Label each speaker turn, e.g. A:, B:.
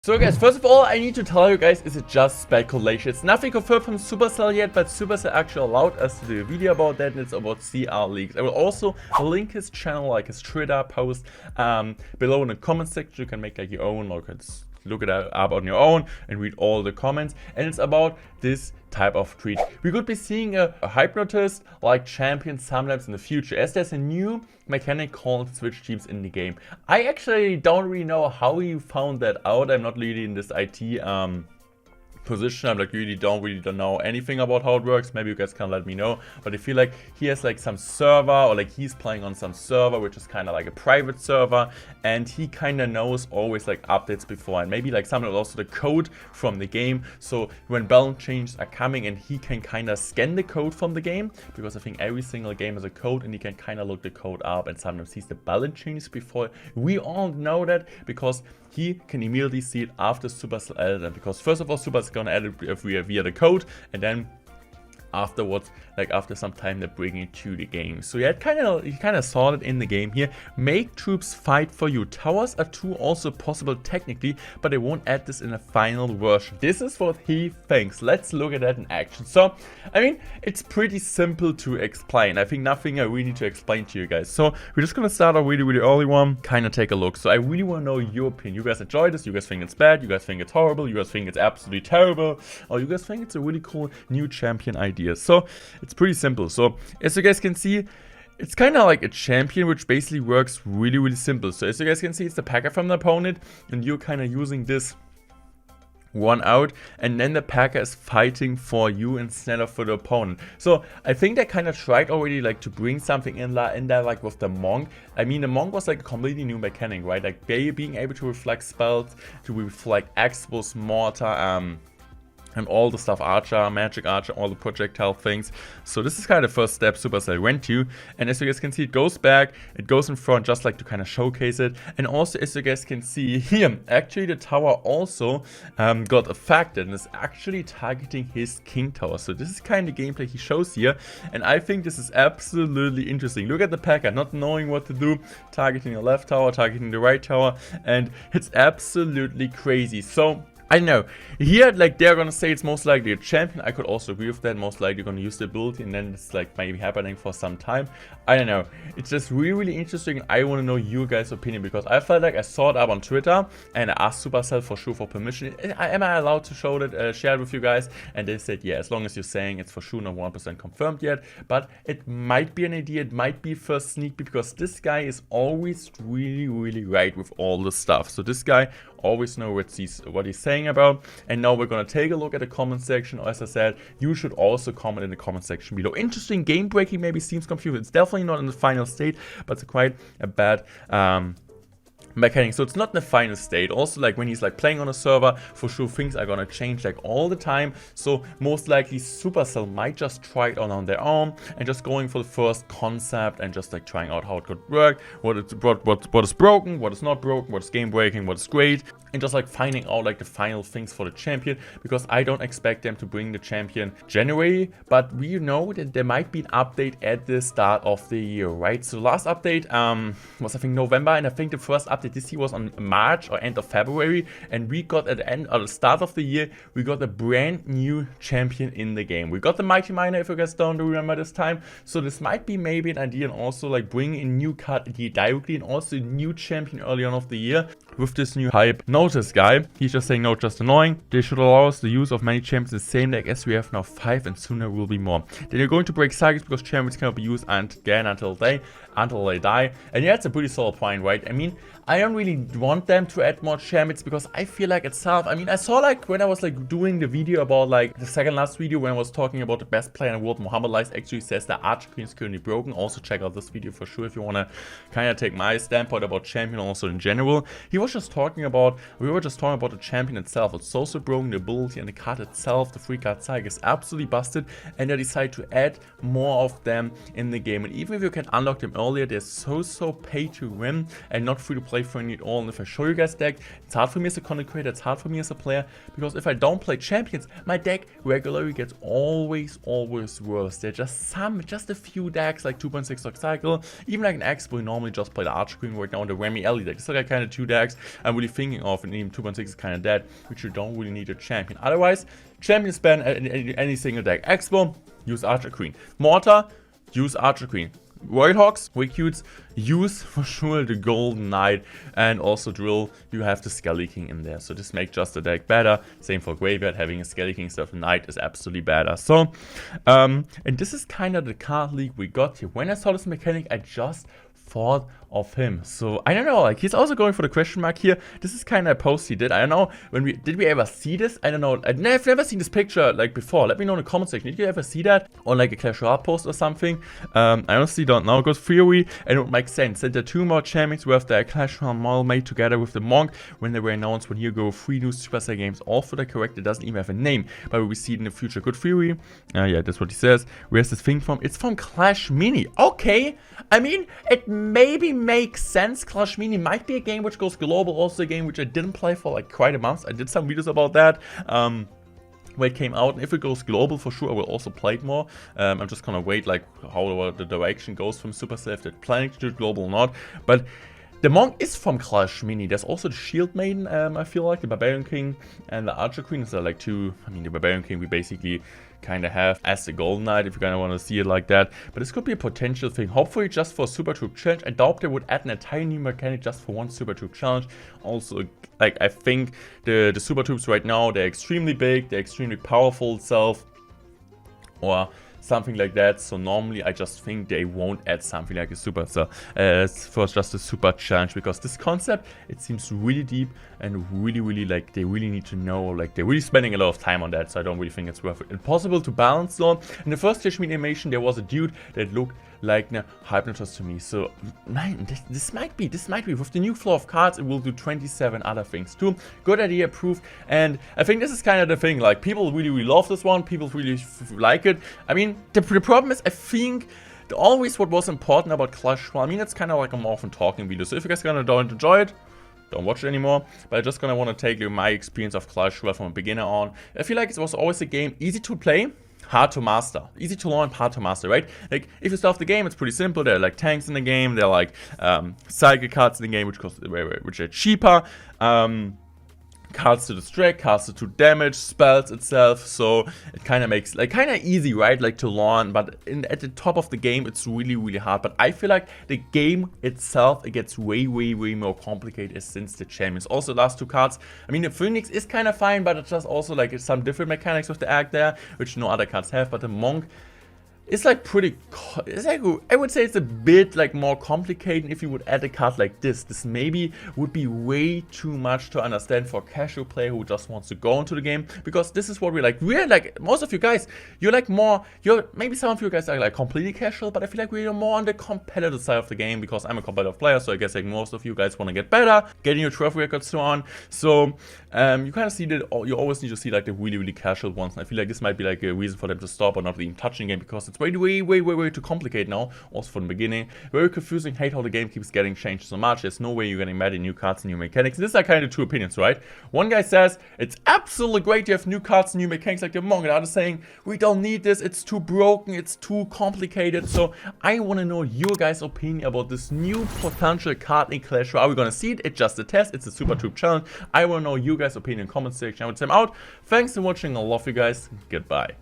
A: So guys, first of all, I need to tell you guys, is it just speculation? It's nothing confirmed from Supercell yet, but Supercell actually allowed us to do a video about that, and it's about CR leaks. I will also link his channel, like his Twitter post, below in the comment section. You can make like your own, or you can look it up on your own and read all the comments. And it's about this type of tweet. We could be seeing a hypnotist like champion sometimes in the future, as there's a new mechanic called switch teams in the game. I actually don't really know how you found that out. I'm not really in this IT position. I'm like really don't know anything about how it works. Maybe you guys can let me know, but I feel like he has like some server, or like he's playing on some server which is kind of like a private server, and he kind of knows always like updates before, and maybe like some of also the code from the game. So when balance changes are coming, and he can kind of scan the code from the game, because I think every single game has a code, and he can kind of look the code up and sometimes sees the balance changes before. We all know that because he can immediately see it after Supercell added it, because first of all Supercell gonna add it via the code, and then afterwards, like after some time, they're bringing it to the game. So yeah, you kind of saw it in the game here. Make troops fight for you. Towers are too also possible technically, but they won't add this in a final version. This is what he thinks. Let's look at that in action. So I mean, it's pretty simple to explain. I think nothing I really need to explain to you guys. So we're just gonna start a really early one, kind of take a look. So I really want to know your opinion. You guys enjoy this? You guys think it's bad? You guys think it's horrible? You guys think it's absolutely terrible? Or you guys think it's a really cool new champion idea? So it's pretty simple. So as you guys can see, it's kind of like a champion which basically works really simple. So as you guys can see, it's the packer from the opponent, and you're kind of using this one out, and then the packer is fighting for you instead of for the opponent. So I think they kind of tried already like to bring something in there like with the monk. I mean, the monk was like a completely new mechanic, right? Like they being able to reflect spells, to reflect expos, mortar, and all the stuff, archer, magic archer, all the projectile things. So this is kind of the first step Supercell went to, and as you guys can see, it goes back, it goes in front, just like to kind of showcase it. And also, as you guys can see here, actually the tower also got affected and is actually targeting his king tower. So this is kind of gameplay he shows here, and I think this is absolutely interesting. Look at the packer not knowing what to do, targeting the left tower, targeting the right tower, and it's absolutely crazy. So I don't know. Here, like, they're gonna say it's most likely a champion. I could also agree with that. Most likely gonna use the ability, and then it's like maybe happening for some time. I don't know. It's just really interesting, and I want to know your guys' opinion, because I felt like I saw it up on Twitter, and I asked Supercell for sure for permission. Am I allowed to show that, share it with you guys? And they said, yeah, as long as you're saying it's for sure not 100% confirmed yet. But it might be an idea. It might be first sneak peek, because this guy is always really right with all the stuff. So this guy always know what he's saying about. And now we're gonna take a look at the comment section. As I said, you should also comment in the comment section below. Interesting game breaking, maybe seems confusing. It's definitely not in the final state, but it's quite a bad mechanic. So it's not in the final state. Also, like when he's like playing on a server, for sure things are gonna change like all the time. So most likely Supercell might just try it on their own and just going for the first concept and just like trying out how it could work, what is broken, what is not broken, what is game breaking, what is great, and just like finding out like the final things for the champion, because I don't expect them to bring the champion January, but we know that there might be an update at the start of the year, right? So last update was I think November, and I think the first update this year was on March or end of February, and we got at the end or the start of the year, we got a brand new champion in the game. We got the Mighty Miner, if you guys don't remember this time. So this might be maybe an idea, and also like bringing a new card directly, and also a new champion early on of the year with this new hype. Notice guy, he's just saying no, just annoying. They should allow us the use of many champions in the same deck, as we have now 5, and soon there will be more. Then you're going to break cycles because champions cannot be used again until they die. And yeah, it's a pretty solid point, right? I mean, I don't really want them to add more champions, because I feel like itself, I mean, I saw like when I was like doing the video about like the second last video when I was talking about the best player in the world, Muhammad Lies actually says that Archer Queen is currently broken. Also check out this video for sure if you want to kind of take my standpoint about champion also in general. We were just talking about the champion itself. It's so broken, the ability and the card itself, the free card cycle is absolutely busted, and they decide to add more of them in the game. And even if you can unlock them earlier, they're so pay to win and not free to play for any at all. And if I show you guys deck, it's hard for me as a content creator, it's hard for me as a player, because if I don't play champions, my deck regularly gets always worse. There are just a few decks like 2.6 Dark Cycle, even like an Expo, we normally just play the Archer Queen right now, and the Remy Ellie deck. It's like kind of 2 decks decks I'm really thinking of, and even 2.6 is kind of dead, which you don't really need a champion. Otherwise, champion span any single deck. Expo, use Archer Queen. Mortar, use Archer Queen. Royal Hawks, Wicutes, use for sure the Golden Knight, and also Drill, you have the Skelly King in there, so this makes just the deck better. Same for Graveyard, having a Skelly King instead of a Knight is absolutely better. So, and this is kind of the card league we got here. When I saw this mechanic, I just thought of him. So I don't know, like he's also going for the question mark here. This is kind of a post he did. I don't know when did we ever see this? I don't know. I've never seen this picture like before. Let me know in the comment section. Did you ever see that on like a Clash Royale post or something? I honestly don't know. It goes Fury, and it would make sense that the two more champions were their Clash Royale model made together with the Monk when they were announced 1 year ago. 3 new Supercell games, all for the correct. It doesn't even have a name, but we will see it in the future. Good Fury. Yeah, that's what he says. Where's this thing from? It's from Clash Mini. Okay. I mean, it maybe makes sense. Clash Mini might be a game which goes global, also a game which I didn't play for like quite a month. I did some videos about that when it came out, and if it goes global, for sure I will also play it more. I'm just gonna wait like how the direction goes from Supercell, if they're planning to do it global or not. But the Monk is from Clash Mini. There's also the Shield Maiden, I feel like, the Barbarian King and the Archer Queen. So like two, I mean the Barbarian King we basically kind of have as the Golden Knight, if you kind of want to see it like that. But this could be a potential thing, hopefully just for Super Troop Challenge. I doubt they would add an entire new mechanic just for one Super Troop Challenge. Also, like I think the Super Troops right now, they're extremely big, they're extremely powerful itself, or something like that. So normally I just think they won't add something like a Supercell for just a Super Challenge, because this concept, it seems really deep and really like they really need to know, like they're really spending a lot of time on that. So I don't really think it's worth it. Impossible to balance though. In the first Clash Mini animation there was a dude that looked like Hypnotoz to me. So man, this might be with the new flow of cards. It will do 27 other things too. Good idea, approved. And I think this is kind of the thing, like people really love this one, people really like it. I mean, the problem is, I think always what was important about Clash Royale, I mean, it's kind of like a more often talking video, so if you guys don't enjoy it, don't watch it anymore. But I just gonna want to take you my experience of Clash Royale from a beginner on. I feel like it was always a game easy to play, hard to master. Easy to learn, hard to master, right? Like, if you start the game, it's pretty simple. There are like tanks in the game, there are like cycle cards in the game, which are cheaper. Cards to distract, cards to damage, spells itself, so it kind of makes like kind of easy, right, like to learn, but at the top of the game it's really hard. But I feel like the game itself, it gets way more complicated since the champions. Also, last two cards, I mean the Phoenix is kind of fine, but it's just also like it's some different mechanics with the Act there, which no other cards have. But the Monk, it's like it's like, I would say it's a bit like more complicated if you would add a card like this. This maybe would be way too much to understand for a casual player who just wants to go into the game, because this is what we like. We're like, most of you guys, you're like more, maybe some of you guys are like completely casual, but I feel like we're more on the competitive side of the game, because I'm a competitive player, so I guess like most of you guys want to get better, getting your trophy records so on. So you kind of see that you always need to see like the really casual ones. And I feel like this might be like a reason for them to stop or not even touching the game, because it's way too complicated now, also from the beginning. Very confusing, hate how the game keeps getting changed so much. There's no way you're getting mad at new cards and new mechanics. These are kind of two opinions, right? One guy says, it's absolutely great you have new cards and new mechanics like the Monk, and the other saying, we don't need this, it's too broken, it's too complicated. So I want to know your guys' opinion about this new potential card in Clash Royale. Are we gonna see it? It's just a test, it's a Super Troop Challenge. I want to know your guys' opinion in the comment section. I would say I'm out. Thanks for watching, I love you guys, goodbye.